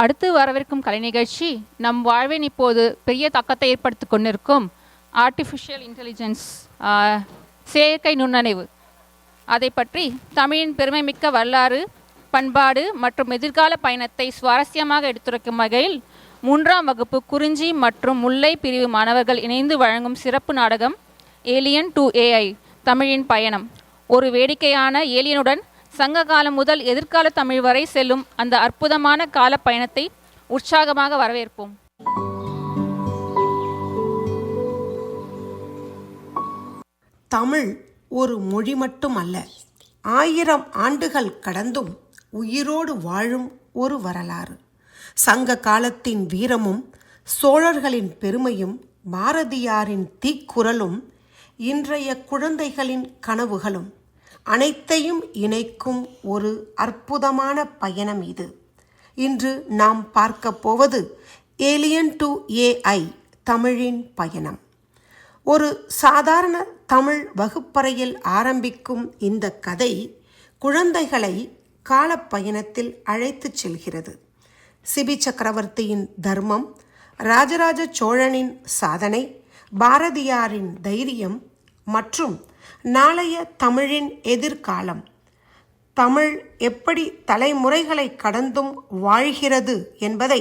அடுத்து வரவிருக்கும் கலை நிகழ்ச்சி நம் வாழ்வின் இப்போது பெரிய தாக்கத்தை ஏற்படுத்தி கொண்டிருக்கும் ஆர்டிஃபிஷியல் இன்டெலிஜென்ஸ், செயற்கை நுண்ணறிவு. அதை பற்றி தமிழின் பெருமைமிக்க வரலாறு, பண்பாடு மற்றும் எதிர்கால பயணத்தை சுவாரஸ்யமாக எடுத்துரைக்கும் வகையில் 3ஆம் வகுப்பு குறிஞ்சி மற்றும் முல்லை பிரிவு மாணவர்கள் இணைந்து வழங்கும் சிறப்பு நாடகம் ஏலியன் டு ஏஐ தமிழின் பயணம். ஒரு வேடிக்கையான ஏலியனுடன் சங்க காலம் முதல் எதிர்கால தமிழ் வரை செல்லும் அந்த அற்புதமான கால பயணத்தை உற்சாகமாக வரவேற்போம். தமிழ் ஒரு மொழி மட்டுமல்ல, 1000 ஆண்டுகள் கடந்தும் உயிரோடு வாழும் ஒரு வரலாறு. சங்க காலத்தின் வீரமும் சோழர்களின் பெருமையும் பாரதியாரின் தீக்குறளும் இன்றைய குழந்தைகளின் கனவுகளும் அனைத்தையும் இணைக்கும் ஒரு அற்புதமான பயணம் இது. இன்று நாம் பார்க்க போவது ஏலியன் டு ஏஐ தமிழின் பயணம். ஒரு சாதாரண தமிழ் வகுப்பறையில் ஆரம்பிக்கும் இந்த கதை குழந்தைகளை காலப்பயணத்தில் அழைத்துச் செல்கிறது. சிபி சக்கரவர்த்தியின் தர்மம், ராஜராஜ சோழனின் சாதனை, பாரதியாரின் தைரியம் மற்றும் நாளைய தமிழின் எதிர்காலம். தமிழ் எப்படி தலைமுறைகளை கடந்தும் வாழ்கிறது என்பதை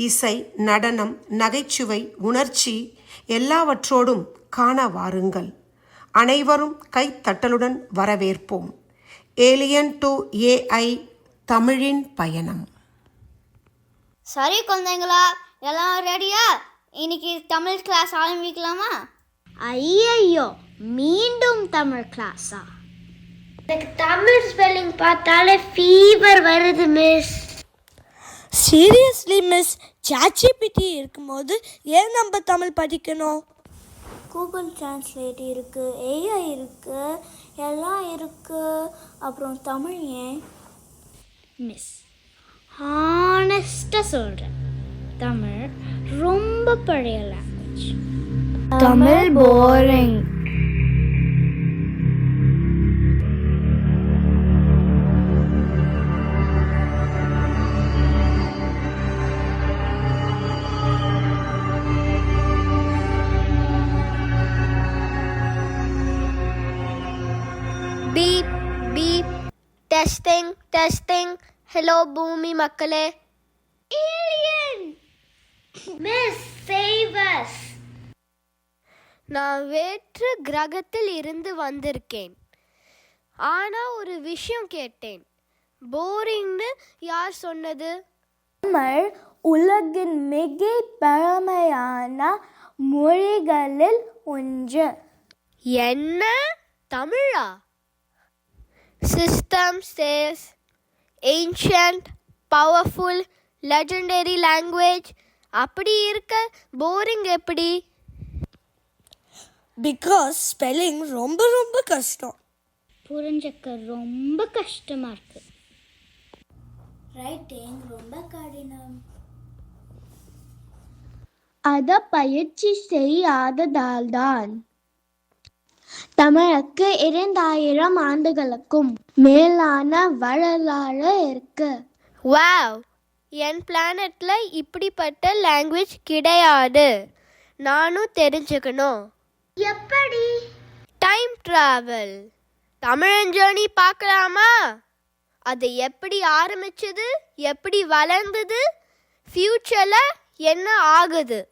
இசை, நடனம், நகைச்சுவை, உணர்ச்சி எல்லாவற்றோடும் காண வாருங்கள். அனைவரும் கைத்தட்டலுடன் வரவேற்போம். ஏலியன் டு ஏஐ தமிழின் பயணம். சரி குழந்தைங்களா, எல்லாம் ரெடியா? இன்னைக்கு தமிழ் கிளாஸ் ஆரம்பிக்கலாமா? ஐயோ, மீண்டும் தமிழ் கிளாஸா? எனக்கு தமிழ் ஸ்பெல்லிங் பார்த்தாலே ஃபீவர் வருது மிஸ். சீரியஸ்லி மிஸ், ChatGPT இருக்கும்போது ஏன் நம்ம தமிழ் படிக்கணும்? கூகுள் டிரான்ஸ்லேட் இருக்கு, ஏஐ இருக்கு, எல்லாம் இருக்கு. அப்புறம் தமிழ் ஏன் மிஸ்? ஹானஸ்டாக சொல்கிறேன், தமிழ் ரொம்ப பழைய லாங்குவேஜ். தமிழ் boring. Beep beep, testing testing. Hello பூமி மக்களே. Alien miss, save us. நான் வேற்று கிரகத்தில் இருந்து வந்திருக்கேன். ஆனால் ஒரு விஷயம் கேட்டேன். போரிங்னு யார் சொன்னது? தமிழ் உலகின் மிக பழமையான மொழிகளில் ஒன்று. என்ன, தமிழா? System says ancient, powerful, legendary language. அப்படி இருக்க போரிங் எப்படி? பிகாஸ் ஸ்பெல்லிங் ரொம்ப ரொம்ப கஷ்டம். புரிஞ்சுக்க ரொம்ப கஷ்டமா இருக்கு. ரைட்டிங் ரொம்ப கடினம். அத பயிற்சி செய்யாததால்தான். தமிழுக்கு 2000 ஆண்டுகளுக்கும் மேலான வரலாறு இருக்கு. வாவ், என் பிளானட்ல இப்படிப்பட்ட லாங்குவேஜ் கிடையாது. நானும் தெரிஞ்சுக்கணும். எப்படி? டைம் டிராவல், தமிழ் ஜேர்னி பார்க்கலாமா? அது எப்படி ஆரம்பிச்சது, எப்படி வளர்ந்தது, ஃபியூச்சர்ல என்ன ஆகுது?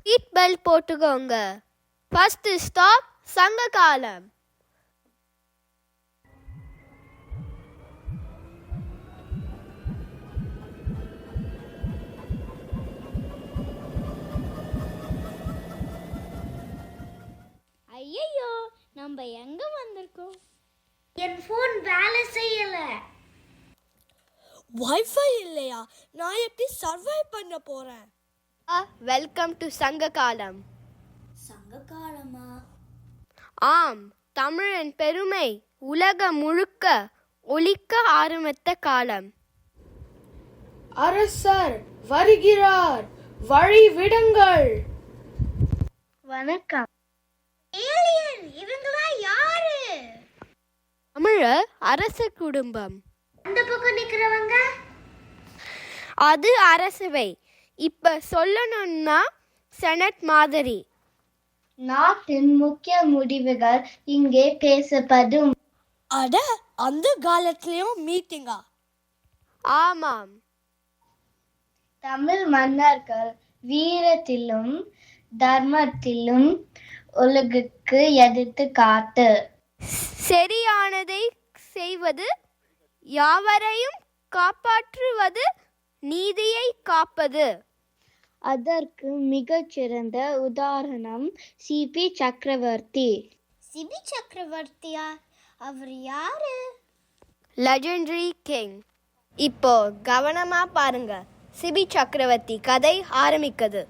சீட் பெல்ட் போட்டுக்கோங்க. ஃபர்ஸ்ட் ஸ்டாப் சங்க காலம். ஐயோ, நம்ம எங்க வந்திருக்கோம்? என் போன் வேலை செய்யல. வைஃபை இல்லையா? நான் எப்படி சர்வை பண்ண போறேன்? வெல்கம் டு சங்க காலம். சங்க காலமா? ஆம், தமிழின் பெருமை உலகம் முழுக்க ஒலிக்க ஆரம்பித்த காலம். அரசர் வருகிறார், வழி விடுங்கள். வணக்கம். ஏலியன், இவங்களா யாரு? தமிழ அரச குடும்பம். அந்த பக்கம் நிக்கிறவங்க அது அரசவை. இப்ப சொல்லணும்னா செனட் மாதிரி. நாட்டின் முக்கிய முடிவுகள் இங்கே பேசப்படும். அட, அந்த காலத்திலயும் மீட்டிங்கா? ஆமாம். தமிழ் மன்னர்கள் வீரத்திலும் தர்மத்திலும் உலகுக்கு எடுத்துக்காட்டு. சரியானதை செய்வது, யாவரையும் காப்பாற்றுவது, நீதியை காப்பது. அதற்கு மிகச்சிறந்த உதாரணம் சிபி சக்கரவர்த்தி. சிபி சக்கரவர்த்தியா? அவர் யாரு? Legendary king. இப்போ கவனமா பாருங்க. சிபி சக்கரவர்த்தி கதை ஆரம்பிக்குது.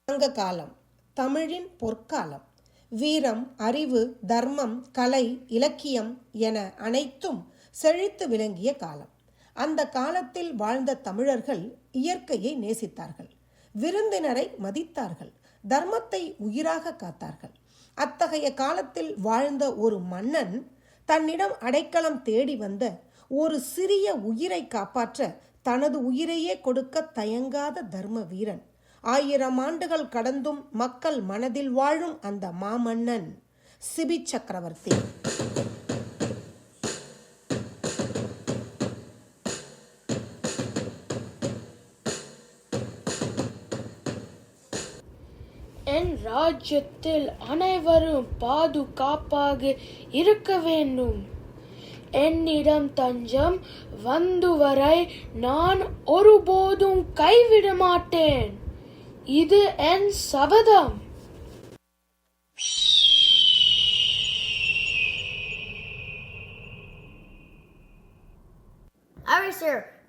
சங்க காலம் தமிழின் பொற்காலம். வீரம், அறிவு, தர்மம், கலை, இலக்கியம் என அனைத்தும் செழித்து விளங்கிய காலம். அந்த காலத்தில் வாழ்ந்த தமிழர்கள் இயற்கையை நேசித்தார்கள், விருந்தினரை மதித்தார்கள், தர்மத்தை உயிராக காத்தார்கள். அத்தகைய காலத்தில் வாழ்ந்த ஒரு மன்னன் தன்னிடம் அடைக்கலம் தேடி வந்த ஒரு சிறிய உயிரை காப்பாற்ற தனது உயிரையே கொடுக்க தயங்காத தர்ம வீரன். 1000 ஆண்டுகள் கடந்தும் மக்கள் மனதில் வாழும் அந்த மாமன்னன் சிபி சக்கரவர்த்தி. என் ராஜ்யத்தில் அனைவரும் பாதுகாப்பாக இருக்க வேண்டும். என்னிடம் தஞ்சம் வந்துவரை நான் ஒருபோதும் கைவிட மாட்டேன். இது என் சபதம்.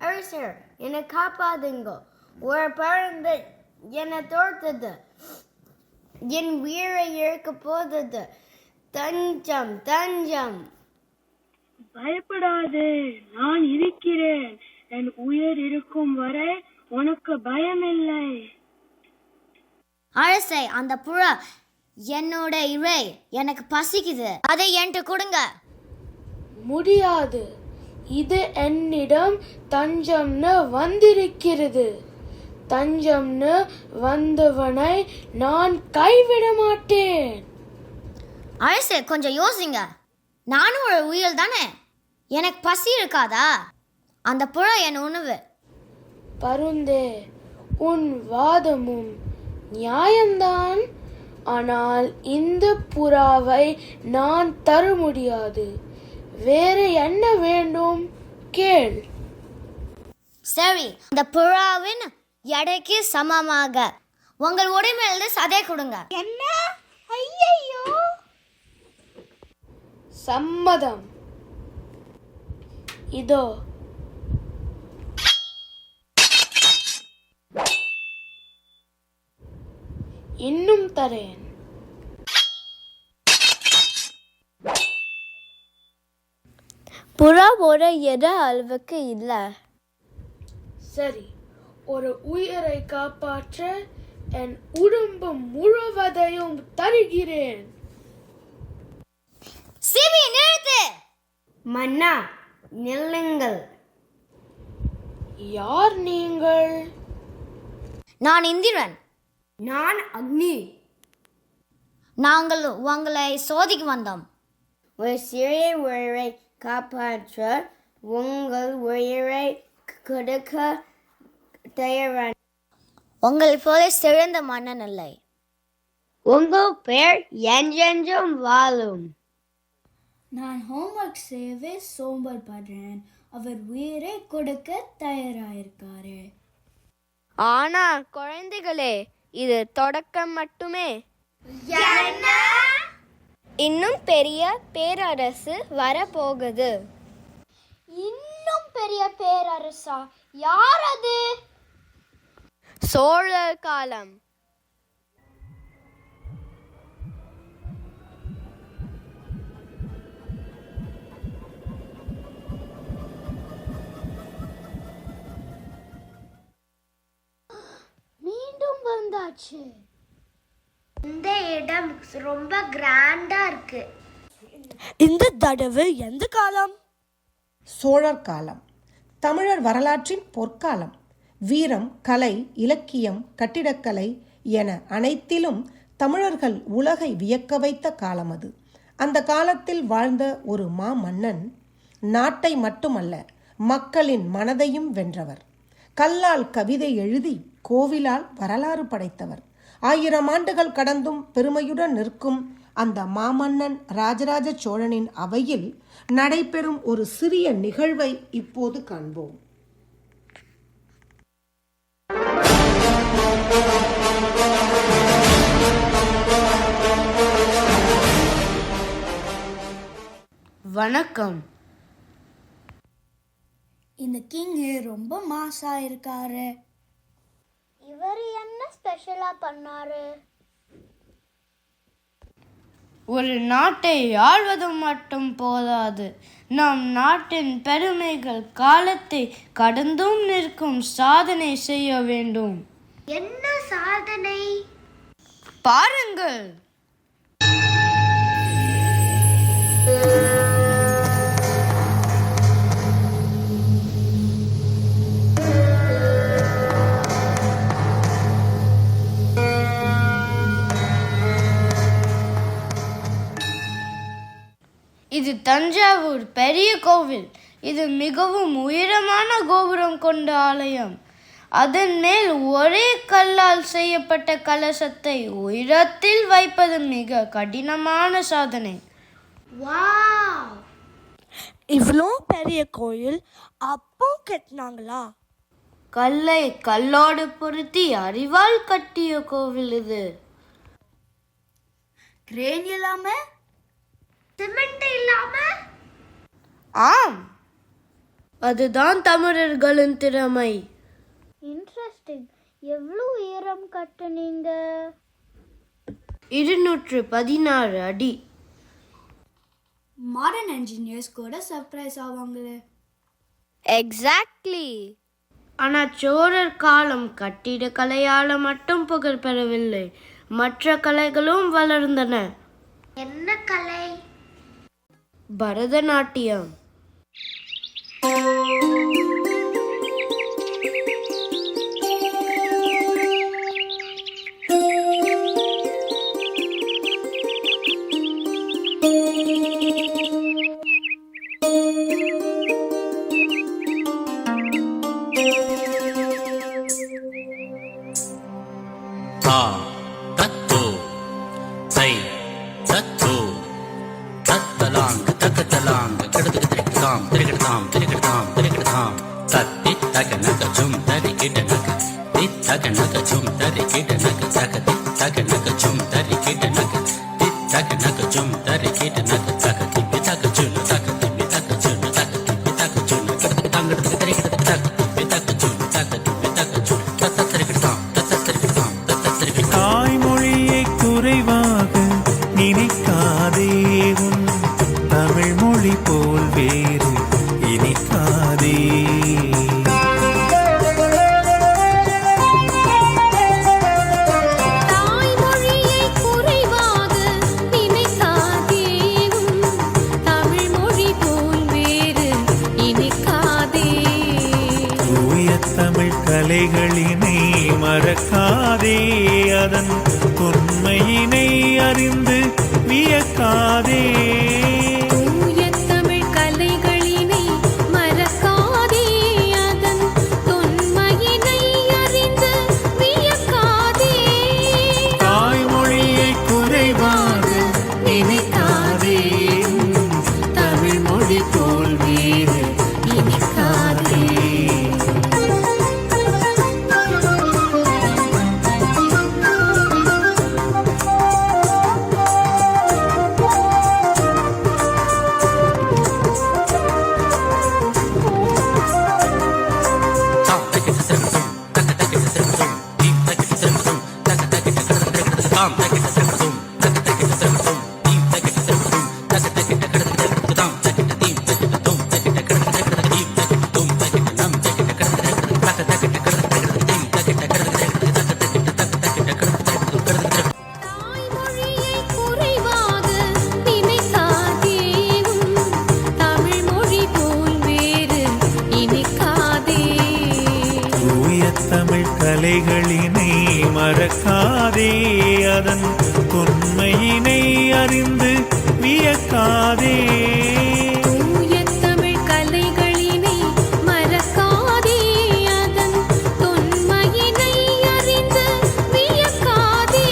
அரசர், என்னை காப்பாதுங்க. ஒரு பறந்து என்னை தோர்த்தது, என் உயிரை இழக்க போதது. தஞ்சம் தஞ்சம். பயப்படாதே, நான் இருக்கிறேன். என் உயிர் இருக்கும் வரை உனக்கு பயமில்லை. அரசே, அந்த புறா என்னோட இறை. எனக்கு பசிக்குது, அதை என்கிட்ட கொடுங்க. முடியாது, இது என்னிடம் தஞ்சம்னு வந்திருக்கிறது. தஞ்சம்னு வந்தவனை நான் கைவிட மாட்டேன். அரசே, கொஞ்சம் யோசிங்க. நானும் ஒரு உயிர் தானே, எனக்கு பசி இருக்காதா? அந்த புறா என் உணவு. பருந்தே, உன் வாதமும் நியாயம்தான். ஆனால் இந்த புறாவை நான் தர முடியாது. வேற என்ன வேண்டும் கேள். சரி, இந்த புறாவின் எடைக்கு சமமாக உங்கள் உடைமையிலிருந்து சதை கொடுங்க. என்ன? ஐயோ! சம்மதம். இதோ. இன்னும் தரேன். புறாவோட எடை அளவுக்கு இல்ல. சரி, ஒரு உயிரை காப்பாற்ற என் உடம்பு முழுவதையும் தருகிறேன். சிபி, நிறுத்து. மன்னா, நில்லுங்கள். யார் நீங்கள்? நான் இந்திரன். நான் அக்னி. நாங்கள் உங்களை சோதிக்க வந்தோம். ஒரு சிறிய உயிரை காப்பாற்ற உங்கள் உயிரை கொடுக்க தயாரான உங்களை போல சிறந்த மன்னன் இல்லை. உங்கள் பெயர் என்றென்றும் வாழும். நான் ஹோம்ஒர்க் செய்யவே சோம்பல் படுறேன். அவர் உயிரை கொடுக்க தயாராயிருக்காரு. ஆனா குழந்தைகளே, இது தொடக்கம் மட்டுமே. இன்னும் பெரிய பேரரசு வரப்போகுது. இன்னும் பெரிய பேரரசா? யார் அது? சோழர் காலம். மீண்டும் வந்தாச்சு. இந்த இடம் ரொம்ப கிராண்டா இருக்கு. இந்த தடவை எந்த காலம்? சோழர் காலம் தமிழர் வரலாற்றின் பொற்காலம். வீரம், கலை, இலக்கியம், கட்டிடக்கலை என அனைத்திலும் தமிழர்கள் உலகை வியக்க வைத்த காலம் அது. அந்த காலத்தில் வாழ்ந்த ஒரு மாமன்னன் நாட்டை மட்டுமல்ல மக்களின் மனதையும் வென்றவர். கல்லால் கவிதை எழுதி கோவிலால் வரலாறு படைத்தவர். 1000 ஆண்டுகள் கடந்தும் பெருமையுடன் நிற்கும் அந்த மாமன்னன் ராஜராஜ சோழனின் அவையில் நடைபெறும் ஒரு சிறிய நிகழ்வை இப்போது காண்போம். வணக்கம். இந்த கிங் ரொம்ப மாசா இருக்காரு. இவர் என்ன ஸ்பெஷலா பண்ணாரு? ஒரு நாட்டை ஆள்வது மட்டும் போதாது, நம் நாட்டின் பெருமைகள் காலத்தை கடந்தும் நிற்கும் சாதனை செய்ய வேண்டும். என்ன சாதனை? பாருங்கள். இது தஞ்சாவூர் பெரிய கோவில். இது மிகவும் உயரமான கோபுரம் கொண்ட ஆலயம். அதன் மேல் ஒரே கல்லால் செய்யப்பட்ட கலசத்தை உயரத்தில் வைப்பது மிக கடினமான சாதனை. வாவ்! இவ்வளோ பெரிய கோயில் அப்போ கட்டினாங்களா? கல்லை கல்லோடு பொருத்தி அறிவால் கட்டிய கோவில் இது. கிரேன் இல்லாம, சிமெண்ட் இல்லாம? ஆம், அதுதான் தமிழர்களின் திறமை. இன்ட்ரெஸ்டிங். எவ்வளோ உயரம் கட்டுனீங்க? 216 அடி. மாடர்ன் என்ஜினியர்ஸ் கூட சர்ப்ரைஸ் ஆவாங்களே. எக்ஸாக்ட்லி. ஆனால் சோழர் காலம் கட்டிடக்கலையால் மட்டும் புகழ் பெறவில்லை, மற்ற கலைகளும் வளர்ந்தன. என்ன கலை? பரதநாட்டியம். தாய்மொழியை குறைவாக நினைக்காதே, உன் தமிழ் மொழி போல் வேறு இனிக்காதே. தாய்மொழியை குறைவாக நினைக்காதே, உன் தமிழ் மொழி போல் வேறு இனிக்காதே. தூய தமிழ் கலைகளினை மறக்காதே, அதன் உண்மையினை அறிந்து வியக்காதே. தூய தமிழ் கலைகளினை மறக்காதே, அதன் தொன்மையினை அறிந்து வியக்காதே. தாய்மொழியை குறைவாக நினைக்காதே, உன் தமிழ் மொழி போல் வேறு இனிக்காதே. தாய்மொழியை குறைவாக நினைக்காதே, உன் தமிழ் மொழி போல் வேறு இனிக்காதே. தூய கலைகளினை மறக்காதே, அதன் தொன்மையினை அறிந்து வியக்காதே. தூய தமிழ் கலைகளினை மறக்காதே, அதன் தொன்மையினை அறிந்து வியக்காதே.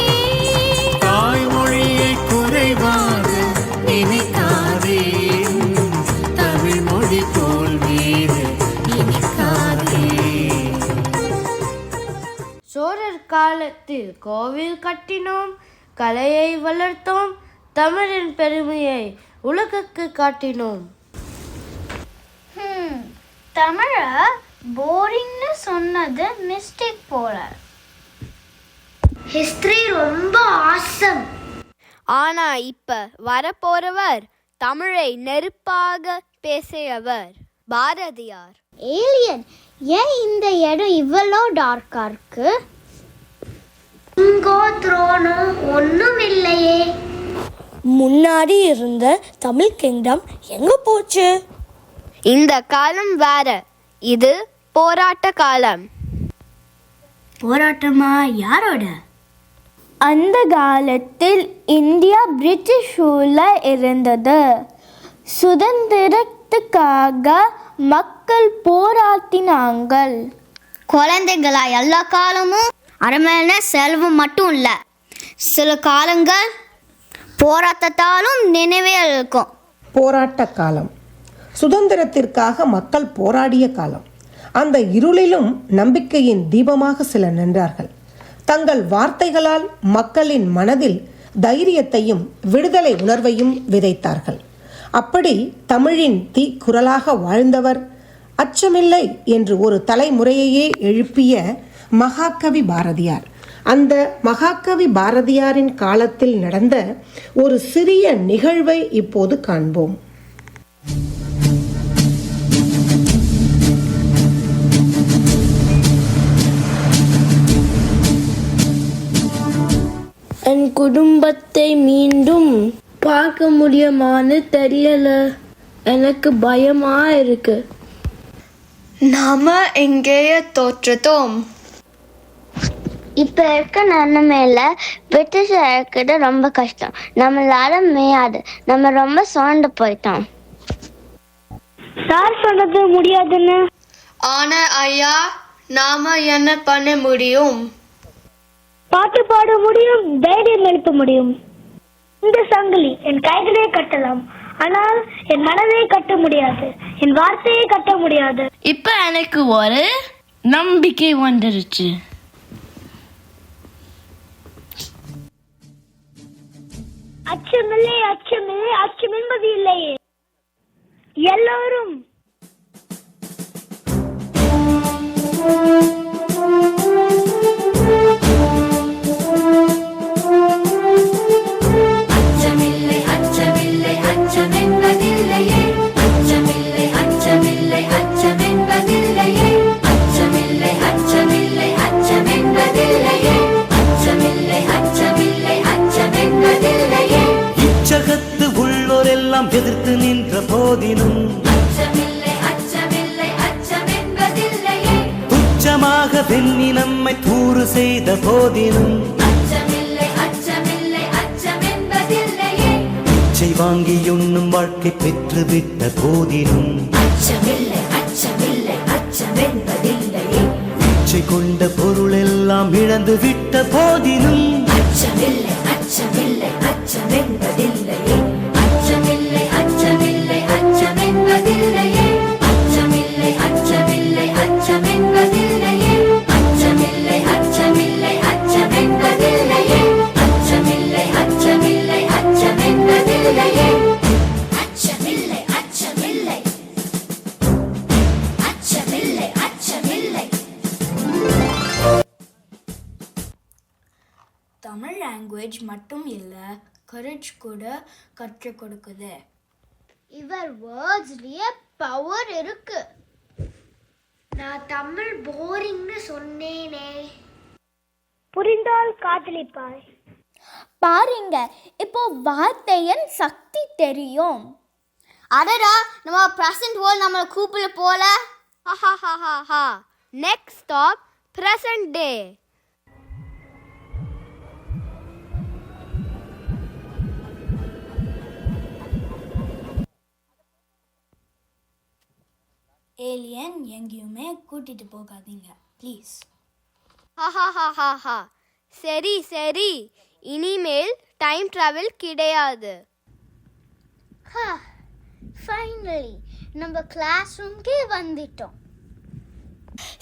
தாய்மொழியை குறைவாக நினைக்காதே, தமிழ் மொழி போல் வேறு இனிக்காதே. சோழர் காலத்தில் கோவில் கட்டினோம், கலையை வளர்த்தோம், தமிழின் பெருமையை உலகுக்கு காட்டினோம். தமிழ போரிங்னு சொன்னது மிஸ்டேக் போல. ஹிஸ்டரி ரொம்ப ஆசம். ஆனா இப்ப வரப்போறவர் தமிழை நெருப்பாக பேசியவர் பாரதியார். ஏலியன், ஏன் இந்த இடம் இவ்வளோ டார்க்கா இருக்கு? இங்கோ த்ரோனும் ஒன்றும் இல்லையே. முன்னாடி இருந்த தமிழ் கிங்டம் எங்க போச்சு? இந்த காலம் வேற, இது போராட்ட காலம். போராட்டமா? யாரோட? அந்த காலத்தில் இந்தியா பிரிட்டிஷ் ரூல்ல இருந்தது. சுதந்திரத்துக்காக மக்கள் போராடினாங்கள். குழந்தைங்களா? எல்லா காலமும் அரண்மனை செலவு மட்டும் இல்லை, சில காலங்கள் போராட்டத்தாலும் நினைவே இருக்கும். போராட்ட காலம், சுதந்திரத்திற்காக மக்கள் போராடிய காலம். அந்த இருளிலும் நம்பிக்கையின் தீபமாக சிலர் நின்றார்கள். தங்கள் வார்த்தைகளால் மக்களின் மனதில் தைரியத்தையும் விடுதலை உணர்வையும் விதைத்தார்கள். அப்படி தமிழின் தீக்குரலாக வாழ்ந்தவர், அச்சமில்லை என்று ஒரு தலைமுறையையே எழுப்பிய மகாகவி பாரதியார். அந்த மகாகவி பாரதியாரின் காலத்தில் நடந்த ஒரு சிறிய நிகழ்வை இப்போது காண்போம். என் குடும்பத்தை மீண்டும் பார்க்க முடியுமான்னு தெரியல, எனக்கு பயமா இருக்கு. நாம எங்கேயே தோற்றுட்டோம். இப்போ இருக்க நிலைமையில பிரிட்டிஷ் இருக்கிறது ரொம்ப கஷ்டம். நம்மளால மேயாது, நம்ம ரொம்ப சோர்ந்து போயிட்டோம். சார் சொல்றது முடியாதுன்னு. ஆனா ஐயா, நாம என்ன பண்ண முடியும்? பாட்டு பாட முடியும், தைரியம் எழுப்ப முடியும். இந்த சங்கிலி என் கைகளே கட்டலாம், ஆனால் என் மனதை கட்ட முடியாது, என் வார்த்தையை கட்ட முடியாது. இப்ப எனக்கு ஒரு நம்பிக்கை வந்துருச்சு. அச்சமில்லை, அச்சமில்லை, அச்சம் என்பது இல்லையே. எல்லோரும் அச்சமில்லை, அச்சமில்லை, அச்சம் என்பதில்லையே. அச்சமில்லை, அச்சமில்லை, அச்சம் என்பதில்லையே. அச்சமில்லை, அச்சமில்லை, அச்சம் என்பதில்லையே. அச்சமில்லை, அச்சமில்லை, அச்சம் என்பதில்லையே. இச்சகத்து உள்ளோரெல்லாம் எதிர்த்து நின்ற போதிலும் அச்சமில்லை, அச்சமில்லை, அச்சம் என்பதில்லையே. துச்சமாக வெண்ணி நம்மை தூறு செய்த போதிலும் அச்சமில்லை, அச்சமில்லை, அச்சம் என்பதில்லையே. இச்சை வாங்கி உண்ணும் வாழ்க்கை பெற்று விட்ட போதிலும் அச்சமில்லை, அச்சமில்லை, அச்சம் என்பதில்லையே. இச்சை கொண்ட பொருள் எல்லாம் இழந்து விட்ட போதிலும் அச்சமில்லை, அச்சமில்லை, அச்சம் என்பதில்லையே. அச்சமில்லை, அச்சமில்லை, அச்சம் என்பதில்லையே. அச்சமில்லை, அச்சமில்லை, அச்சம் என்பதில்லையே. அச்சமில்லை, அச்சமில்லை, அச்சம் என்பதில்லையே. அச்சமில்லை, அச்சமில்லை, அச்சம் என்பதில்லையே. அச்சமில்லை, அச்சமில்லை, அச்சமில்லை, அச்சமில்லை. தமிழ் லாங்குவேஜ் மட்டும் இல்லை, கரேஜ் கூட கற்றுக் கொடுக்குது. இவர் வேர்ட்ஸ்லயே பவர் இருக்கு. நான் தமிழ் போரிங்னு சொன்னேனே. புரிந்தால் காதலிப்பாய். பாருங்க, இப்போ வார்த்தையின் சக்தி தெரியும். அடடா, நம்ம பிரசன்ட் வேர்ல்ட் நம்மளை கூப்பிட போல. நெக்ஸ்ட் ஸ்டாப் பிரசன்ட் டே. ஏலியன் எங்கேயுமே கூட்டிட்டு போகாதீங்க ப்ளீஸ். ஹஹஹஹஹா. சரி சரி, இனிமேல் டைம் டிராவல் கிடையாது. ஃபைனலி நம்ம கிளாஸ் ரூம்க்கே வந்துட்டோம்.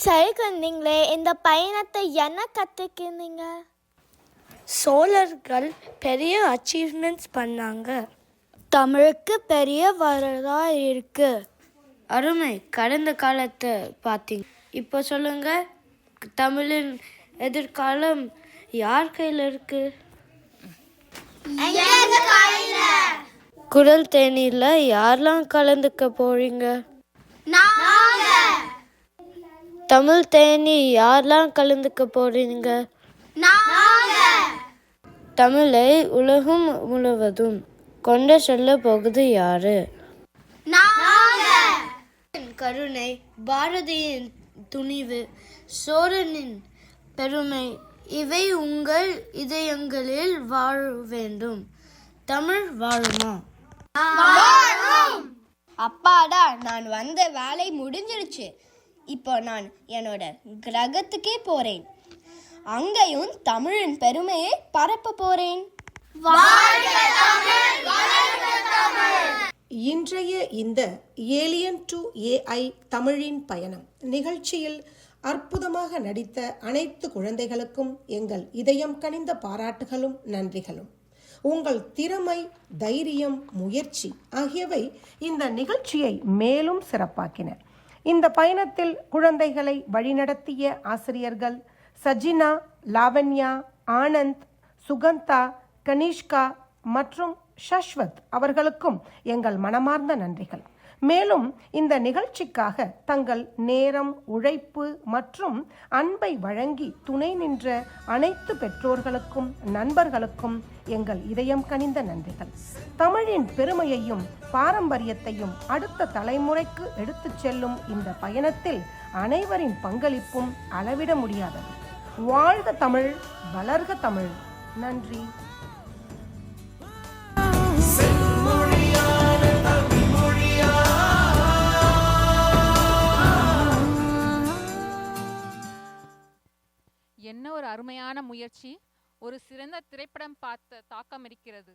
சரி குழந்தைங்களே, இந்த பயணத்தை என்ன கற்றுக்கினீங்க? சோழர்கள் பெரிய அச்சீவ்மெண்ட்ஸ் பண்ணாங்க. தமிழுக்கு பெரிய வரலாறு இருக்கு. அருமை. கடந்த காலத்தை பார்த்தீங்க. இப்போ சொல்லுங்க, தமிழின் எதிர்காலம் யார் கையில் இருக்கு? குரல் தேநீரில் யாரெல்லாம் கலந்துக்க போறீங்க? தமிழ் தேநீர் யாரெல்லாம் கலந்துக்க போறீங்க? தமிழை உலகம் முழுவதும் கொண்டு செல்ல போகுது யாரு? கருணை, பாரதியின் துணிவு, சோழனின் பெருமை, இவை உங்கள் இதயங்களில் வாழ வேண்டும். தமிழ் வாழுமா? அப்பாடா, நான் வந்த வேலை முடிஞ்சிருச்சு. இப்போ நான் என்னோட கிரகத்துக்கே போறேன். அங்கேயும் தமிழின் பெருமையை பரப்ப போறேன். இன்றைய இந்த ஏலியன் டு ஏஐ தமிழின் பயணம் நிகழ்ச்சியில் அற்புதமாக நடித்த அனைத்து குழந்தைகளுக்கும் எங்கள் இதயம் கனிந்த பாராட்டுகளும் நன்றிகளும். உங்கள் திறமை, தைரியம், முயற்சி ஆகியவை இந்த நிகழ்ச்சியை மேலும் சிறப்பாக்கின. இந்த பயணத்தில் குழந்தைகளை வழிநடத்திய ஆசிரியர்கள் சஜினா, லாவண்யா, ஆனந்த், சுகந்தா, கனிஷ்கா மற்றும் ஷஷ்வத் அவர்களுக்கும் எங்கள் மனமார்ந்த நன்றிகள். மேலும் இந்த நிகழ்ச்சிக்காக தங்கள் நேரம், உழைப்பு மற்றும் அன்பை வழங்கி துணை நின்ற அனைத்து பெற்றோர்களுக்கும் நண்பர்களுக்கும் எங்கள் இதயம் கனிந்த நன்றிகள். தமிழின் பெருமையையும் பாரம்பரியத்தையும் அடுத்த தலைமுறைக்கு எடுத்துச் செல்லும் இந்த பயணத்தில் அனைவரின் பங்களிப்பும் அளவிட முடியாதது. வாழ்க தமிழ், வளர்க தமிழ். நன்றி. என்ன ஒரு அருமையான முயற்சி! ஒரு சிறந்த திரைப்படம் பார்த்த தாக்கம் இருக்கிறது.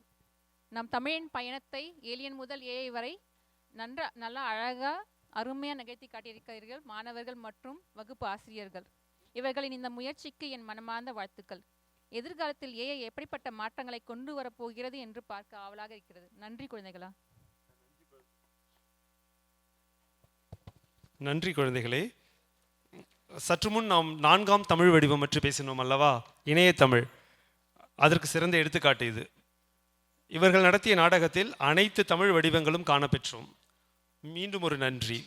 நம் தமிழின் பயணத்தை ஏலியன் முதல் ஏஐ வரை நல்லா அழகா அருமையாக நிகழ்த்தி காட்டியிருக்கிறீர்கள் மாணவர்கள் மற்றும் வகுப்பு ஆசிரியர்கள். இவர்களின் இந்த முயற்சிக்கு என் மனமார்ந்த வாழ்த்துக்கள். எதிர்காலத்தில் ஏஐ எப்படிப்பட்ட மாற்றங்களை கொண்டு வரப்போகிறது என்று பார்க்க ஆவலாக இருக்கிறது. நன்றி குழந்தைகளா. நன்றி குழந்தைகளே. சற்று முன் நாம் 4ஆம் தமிழ் வடிவம் பற்றி பேசினோம் அல்லவா? இணைய தமிழ். அதற்கு சிறந்த எடுத்துக்காட்டு இது. இவர்கள் நடத்திய நாடகத்தில் அனைத்து தமிழ் வடிவங்களும் காணப்பெற்றோம். மீண்டும் ஒரு நன்றி.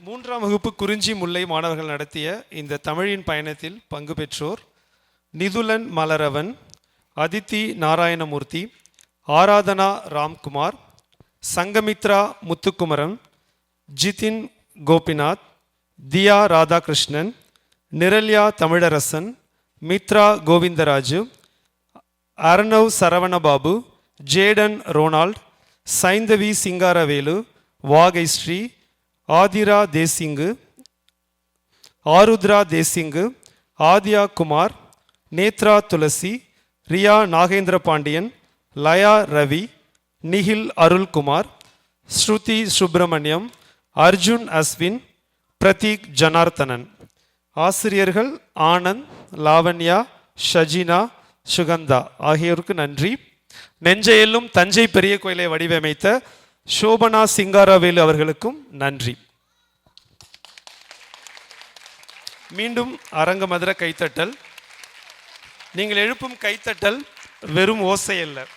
மூன்றாம் வகுப்பு குறிஞ்சி முல்லை மாணவர்கள் நடத்திய இந்த தமிழின் பயணத்தில் பங்கு பெற்றோர் நிதுலன் மலரவன், அதித்தி நாராயணமூர்த்தி, ஆராதனா ராம்குமார், சங்கமித்ரா முத்துக்குமரன், ஜிதின் கோபிநாத், தியா ராதாகிருஷ்ணன், நிரல்யா தமிழரசன், மித்ரா கோவிந்தராஜு, அர்ணவ் சரவணபாபு, ஜேடன் ரோனால்ட், சைந்தவி சிங்காரவேலு, வாகை ஸ்ரீ, ஆதிரா தேசிங்கு, ஆருத்ரா தேசிங்கு, ஆதியா குமார், நேத்ரா துளசி, ரியா நாகேந்திர பாண்டியன், லயா ரவி, நிகில் அருள்குமார், ஸ்ருதி சுப்பிரமணியம், அர்ஜுன் அஸ்வின், பிரதீக் ஜனார்த்தனன். ஆசிரியர்கள் ஆனந்த், லாவண்யா, ஷஜினா, சுகந்தா ஆகியோருக்கு நன்றி. நெஞ்சையெல்லும் தஞ்சை பெரிய கோயிலை வடிவமைத்த சோபனா சிங்காரவேலு அவர்களுக்கும் நன்றி. மீண்டும் அரங்கமதுர கைத்தட்டல். நீங்கள் எழுப்பும் கைத்தட்டல் வெறும் ஓசை அல்ல,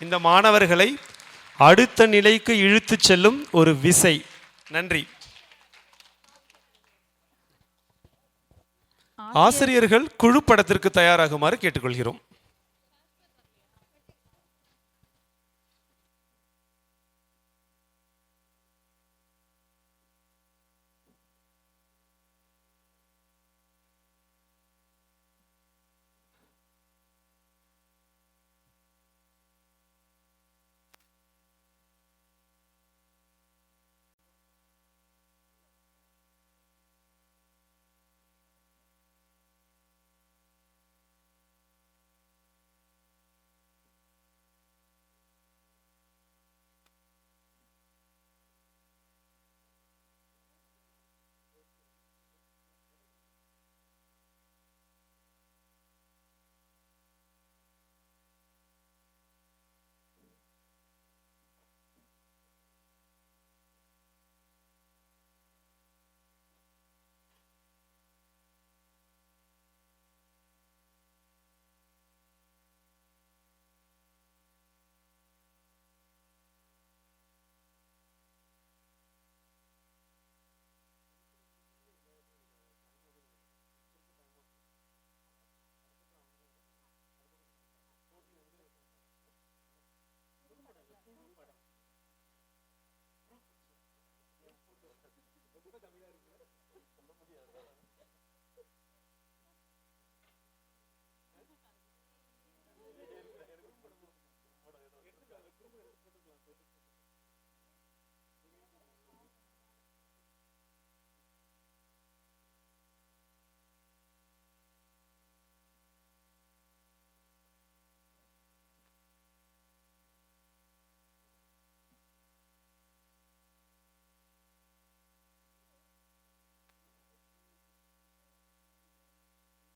இந்த மாணவர்களை அடுத்த நிலைக்கு இழுத்துச் செல்லும் ஒரு விசை. நன்றி. ஆசிரியர்கள் குழு படத்திற்கு தயாராகுமாறு கேட்டுக்கொள்கிறோம்.